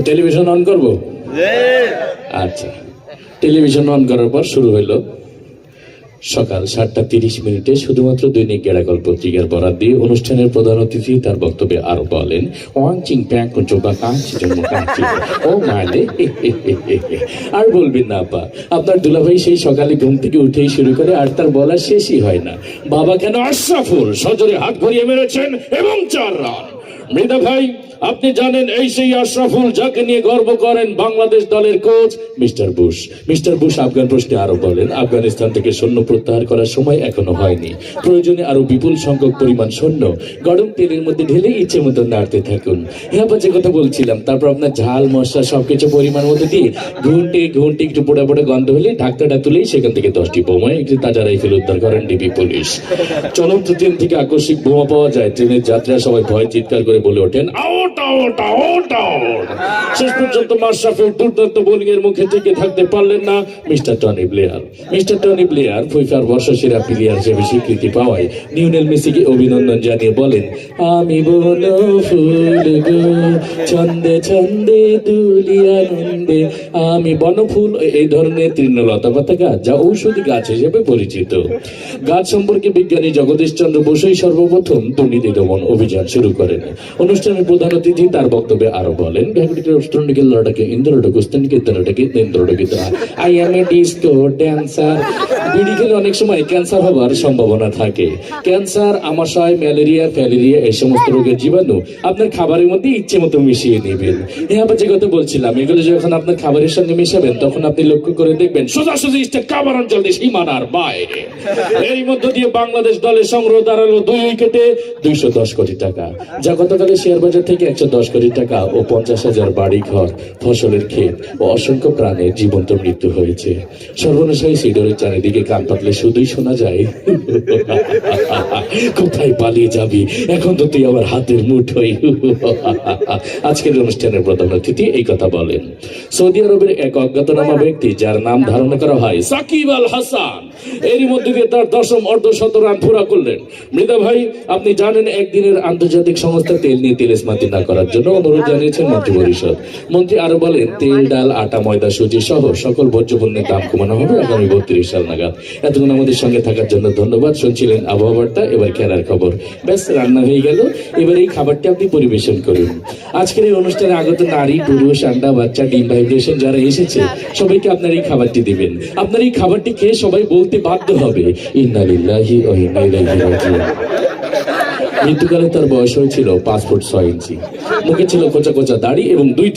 Television on করব। আচ্ছা, television on করার পর শুরু হইল সকাল 7:30 শুধুমাত্র দৈনিক গেরাকল পত্রিকার বরাত দিয়ে অনুষ্ঠানের প্রধান অতিথি তার বক্তব্যে আরো বলেন, ও মালে আর বলবেন না আপা, আপনার দুলাভাই সেই সকালে ঘুম থেকে উঠেই শুরু করে আর তার বলা শেষই হয় না। বাবা কেন আশরাফুল সজোরে হাত ঘুরিয়ে মেরেছেন এবং 4 রান। মৃদা ভাই, আপনি জানেন এই সেই আশরাফুল যাকে নিয়ে গর্ব করেন বাংলাদেশ দলের coach mister Bush. Mister Bush Afghan প্রশ্নে আরো বলেন, আফগানিস্তান থেকে সৈন্য প্রত্যাহার করার সময় এখনো হয়নি, প্রয়োজনে আরো বিপুল সংখ্যক পরিমাণ সৈন্য গরম তেলের মধ্যে ঢেলে ইচ্ছে মতো নাড়তে থাকুন। হ্যাঁ, যে কথা বলছিলাম, তারপর আপনার ঝাল মশলা সবকিছু পরিমাণ মতো দিয়ে ঘুন্টে একটু পোড়া পোড়া গন্ধ হলে ঢাকটাটা তুলেই সেখান থেকে 10টি বোমা একটি তাজা রাইফেল উদ্ধার করেন ডিবি পুলিশ। চলন্ত ট্রেন থেকে আকস্মিক বোমা পাওয়া যায়, ট্রেনের যাত্রীরা সবাই ভয় চিৎকার করে বলে ওঠেন, আউট আউট আউট আউট। শেষ পর্যন্ত মাশরাফির দুর্দান্ত বোলিং এর মুখে টিকে থাকতে পারলেন না mister Tony Blair. Mister Tony Blair ফিফার বর্ষসেরা প্লেয়ার হিসেবে স্বীকৃতি পাওয়ায় লিওনেল মেসিকে অভিনন্দন জানিয়ে বলেন, আমি বলো ফুল গো ছন্দে ছন্দে দুলি আনন্দে। আমি বনফুল এই ধরনের তৃণলতা পাতা গাছ, যা ঔষধি গাছ হিসেবে পরিচিত। গাছ সম্পর্কে বিজ্ঞানী জগদীশ চন্দ্র বসুই সর্বপ্রথম দুর্নীতি দমন অভিযান শুরু করেন। অনুষ্ঠানের প্রধান অতিথি তার বক্তব্যে আরো বলেন, বিড়ি খেলে অনেক সময় ক্যান্সার হবার সম্ভাবনা থাকে। ক্যান্সার, আমাশয়, ম্যালেরিয়া, ফ্যালেরিয়া এই সমস্ত রোগের জীবাণু আপনার খাবারের মধ্যে ইচ্ছে মতো মিশিয়ে নেবেন। হ্যাঁ, যে কথা বলছিলাম, এগুলো যখন আপনার খাবারের সঙ্গে মিশাবেন তখন আপনি লক্ষ্য করে দেখবেন সোজাসুজি খাবার অঞ্চল দিয়ে সীমানার বাইরে। এর মধ্য দিয়ে বাংলাদেশ দলের সংগ্রহ দাঁড়ালো 2 উইকেটে 210 কোটি টাকা, যা গতকালের শেয়ার বাজার থেকে 110 কোটি টাকা ও 50,000 বাড়ি ঘর, ফসলের ক্ষেত ও অসংখ্য প্রাণের জীবন্ত মৃত্যু হয়েছে। সর্বনাশায়ী সিডরের চারিদিকে কান পাতলে শুধুই শোনা যায়, কোথায় পালিয়ে যাবি, এখন তো তুই আমার হাতের মুঠোই। আজকের অনুষ্ঠানের প্রধান অতিথি এই কথা বলেন। সৌদি আরবের এক অজ্ঞাতনামা ব্যক্তি, যার নাম ধারণা করা হয় সাকিব আল হাসান, এরই মধ্যে দিয়ে তার 10ম অর্ধশত রান পুরা করলেন। মৃদা ভাই, আপনি জানেন একদিনের আন্তর্জাতিক সংস্থা তেল নিয়ে তিলেসমাতি না করার জন্য অনুরোধ জানিয়েছেন মন্ত্রী পরিষদ। মন্ত্রী আরো বলেন, তেল, ডাল, আটা, ময়দা, সুজি সহ সকল ভোজ্য পণ্যের দাম কমানো হবে আগামী 32 সাল নাগাদ। এতক্ষণ আমাদের সঙ্গে থাকার জন্য ধন্যবাদ। শুনছিলেন আবহাওয়া বার্তা, এবার খেলার খবর। ব্যাস, রান্না হয়ে গেল, এবার এই খাবারটি আপনি পরিবেশন করুন। আজকের এই অনুষ্ঠানে আগত নারী, পুরুষ, আন্ডা, বাচ্চা, ডিম, ভাইব্রেশন যারা এসেছে সবাইকে আপনার এই খাবারটি দিবেন। আপনার এই খাবারটি খেয়ে সবাই বলতে বাধ্য হবে, ইন্না লিল্লাহি ওয়া ইন্না ইলাইহি রাজিউন। মৃত্যুকালে তার বয়স হয়েছিল 5 ফুট 6 ইঞ্চি। মুখে ছিল কোচা কোচা দাড়ি এবং 2